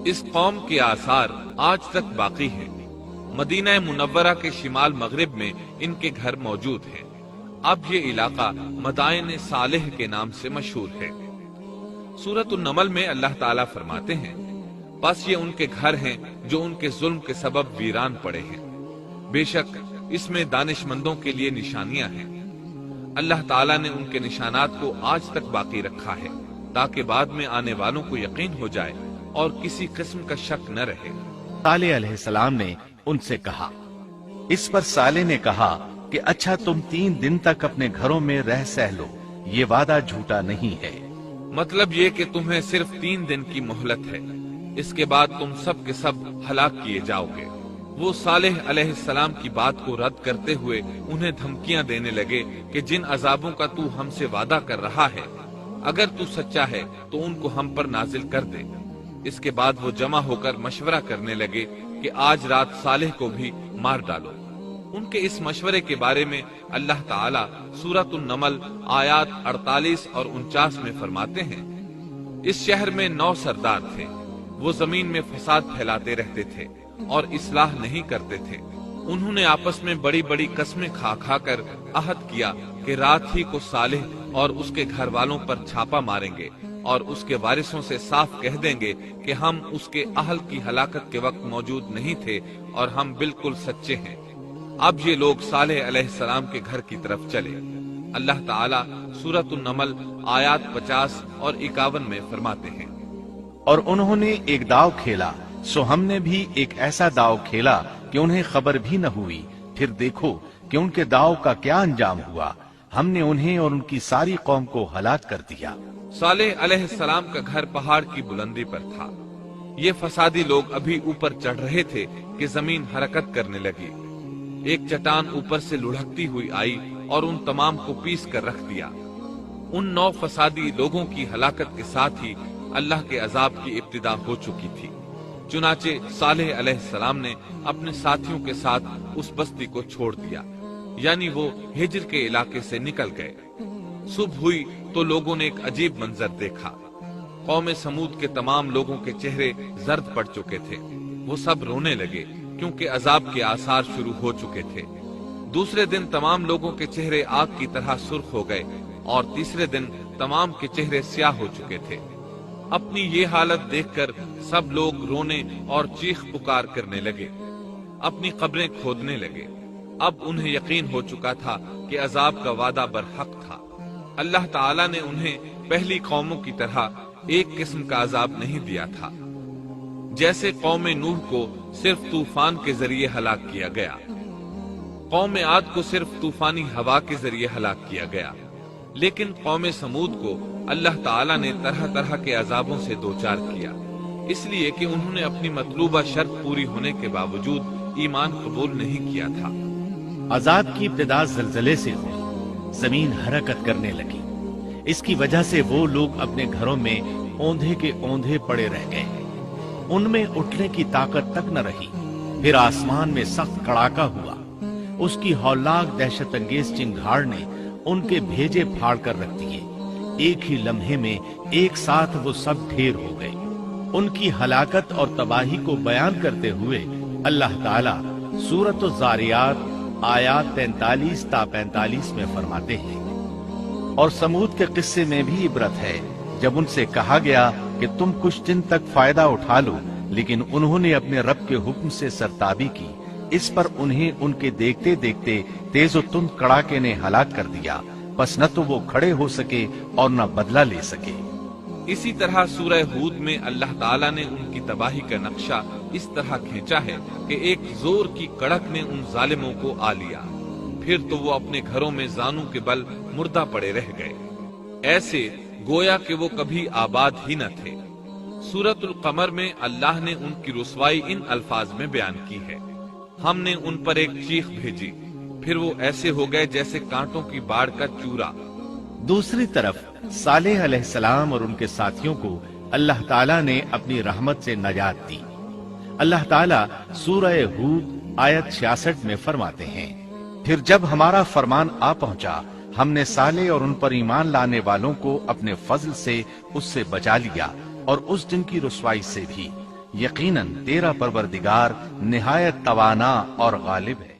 اس قوم کے آثار آج تک باقی ہیں۔ مدینہ منورہ کے شمال مغرب میں ان کے گھر موجود ہیں۔ اب یہ علاقہ مدائن صالح کے نام سے مشہور ہے۔ سورۃ النمل میں اللہ تعالیٰ فرماتے ہیں، بس یہ ان کے گھر ہیں جو ان کے ظلم کے سبب ویران پڑے ہیں، بے شک اس میں دانش مندوں کے لیے نشانیاں ہیں۔ اللہ تعالیٰ نے ان کے نشانات کو آج تک باقی رکھا ہے تاکہ بعد میں آنے والوں کو یقین ہو جائے اور کسی قسم کا شک نہ رہے۔ صالح علیہ السلام نے ان سے کہا۔ اس پر صالح نے کہا کہ اچھا تم 3 دن تک اپنے گھروں میں رہ سہ لو، یہ وعدہ جھوٹا نہیں ہے۔ مطلب یہ کہ تمہیں صرف 3 دن کی مہلت ہے، اس کے بعد تم سب کے سب ہلاک کیے جاؤ گے۔ وہ صالح علیہ السلام کی بات کو رد کرتے ہوئے انہیں دھمکیاں دینے لگے کہ جن عذابوں کا تو ہم سے وعدہ کر رہا ہے، اگر تو سچا ہے تو ان کو ہم پر نازل کر دے۔ اس کے بعد وہ جمع ہو کر مشورہ کرنے لگے کہ آج رات صالح کو بھی مار ڈالو۔ ان کے اس مشورے کے بارے میں اللہ تعالیٰ سورۃ النمل آیات 48 اور 49 میں فرماتے ہیں، اس شہر میں 9 سردار تھے، وہ زمین میں فساد پھیلاتے رہتے تھے اور اصلاح نہیں کرتے تھے۔ انہوں نے آپس میں بڑی بڑی قسمیں کھا کھا کر عہد کیا کہ رات ہی کو صالح اور اس کے گھر والوں پر چھاپا ماریں گے اور اس کے وارثوں سے صاف کہہ دیں گے کہ ہم اس کے اہل کی ہلاکت کے وقت موجود نہیں تھے اور ہم بالکل سچے ہیں۔ اب یہ لوگ صالح علیہ السلام کے گھر کی طرف چلے۔ اللہ تعالیٰ سورۃ النمل آیات 50 اور 51 میں فرماتے ہیں، اور انہوں نے ایک داؤ کھیلا، سو ہم نے بھی ایک ایسا داؤ کھیلا کہ انہیں خبر بھی نہ ہوئی، پھر دیکھو کہ ان کے داؤ کا کیا انجام ہوا، ہم نے انہیں اور ان کی ساری قوم کو ہلاک کر دیا۔ صالح علیہ السلام کا گھر پہاڑ کی بلندی پر تھا۔ یہ فسادی لوگ ابھی اوپر چڑھ رہے تھے کہ زمین حرکت کرنے لگی۔ ایک چٹان اوپر سے لڑھکتی ہوئی آئی اور ان تمام کو پیس کر رکھ دیا۔ ان 9 فسادی لوگوں کی ہلاکت کے ساتھ ہی اللہ کے عذاب کی ابتدا ہو چکی تھی۔ چنانچہ صالح علیہ السلام نے اپنے ساتھیوں کے ساتھ اس بستی کو چھوڑ دیا، یعنی وہ ہجر کے علاقے سے نکل گئے۔ صبح ہوئی تو لوگوں نے ایک عجیب منظر دیکھا۔ قوم سمود کے تمام لوگوں کے چہرے زرد پڑ چکے تھے، وہ سب رونے لگے کیونکہ عذاب کے آثار شروع ہو چکے تھے۔ دوسرے دن تمام لوگوں کے چہرے آگ کی طرح سرخ ہو گئے اور تیسرے دن تمام کے چہرے سیاہ ہو چکے تھے۔ اپنی یہ حالت دیکھ کر سب لوگ رونے اور چیخ پکار کرنے لگے، اپنی قبریں کھودنے لگے۔ اب انہیں یقین ہو چکا تھا کہ عذاب کا وعدہ برحق تھا۔ اللہ تعالیٰ نے انہیں پہلی قوموں کی طرح ایک قسم کا عذاب نہیں دیا تھا، جیسے قوم نوح کو صرف طوفان کے ذریعے ہلاک کیا گیا، قوم عاد کو صرف طوفانی ہوا کے ذریعے ہلاک کیا گیا، لیکن قوم سمود کو اللہ تعالیٰ نے طرح طرح کے عذابوں سے دوچار کیا، اس لیے کہ انہوں نے اپنی مطلوبہ شرط پوری ہونے کے باوجود ایمان قبول نہیں کیا تھا۔ عذاب کی ابتدا زلزلے سے ہوئی، زمین حرکت کرنے لگی۔ اس کی وجہ سے وہ لوگ اپنے گھروں میں اوندھے کے اوندھے پڑے رہ گئے، ان میں اٹھنے کی طاقت تک نہ رہی۔ پھر آسمان میں سخت کڑاکا ہوا، اس کی ہولناک دہشت انگیز چنگھاڑ نے ان کے بھیجے پھاڑ کر رکھ دیے۔ ایک ہی لمحے میں ایک ساتھ وہ سب ڈھیر ہو گئے۔ ان کی ہلاکت اور تباہی کو بیان کرتے ہوئے اللہ تعالیٰ سورۃ الذاریات آیات 43 تا 45 میں فرماتے ہیں، اور سمود کے قصے میں بھی عبرت ہے، جب ان سے کہا گیا کہ تم کچھ دن تک فائدہ اٹھا لو، لیکن انہوں نے اپنے رب کے حکم سے سرتابی کی، اس پر انہیں ان کے دیکھتے دیکھتے تیز و تند کڑاکے نے ہلاک کر دیا، پس نہ تو وہ کھڑے ہو سکے اور نہ بدلہ لے سکے۔ اسی طرح سورہ ہود میں اللہ تعالیٰ نے ان کی تباہی کا نقشہ اس طرح کھینچا ہے کہ ایک زور کی کڑک نے ان ظالموں کو آ لیا، پھر تو وہ اپنے گھروں میں زانوں کے بل مردہ پڑے رہ گئے، ایسے گویا کہ وہ کبھی آباد ہی نہ تھے۔ سورۃ القمر میں اللہ نے ان کی رسوائی ان الفاظ میں بیان کی ہے، ہم نے ان پر ایک چیخ بھیجی، پھر وہ ایسے ہو گئے جیسے کانٹوں کی باڑ کا چورا۔ دوسری طرف صالح علیہ السلام اور ان کے ساتھیوں کو اللہ تعالیٰ نے اپنی رحمت سے نجات دی۔ اللہ تعالیٰ سورہ ہود آیت 66 میں فرماتے ہیں، پھر جب ہمارا فرمان آ پہنچا، ہم نے صالح اور ان پر ایمان لانے والوں کو اپنے فضل سے اس سے بچا لیا اور اس دن کی رسوائی سے بھی، یقیناً تیرا پروردگار نہایت توانا اور غالب ہے۔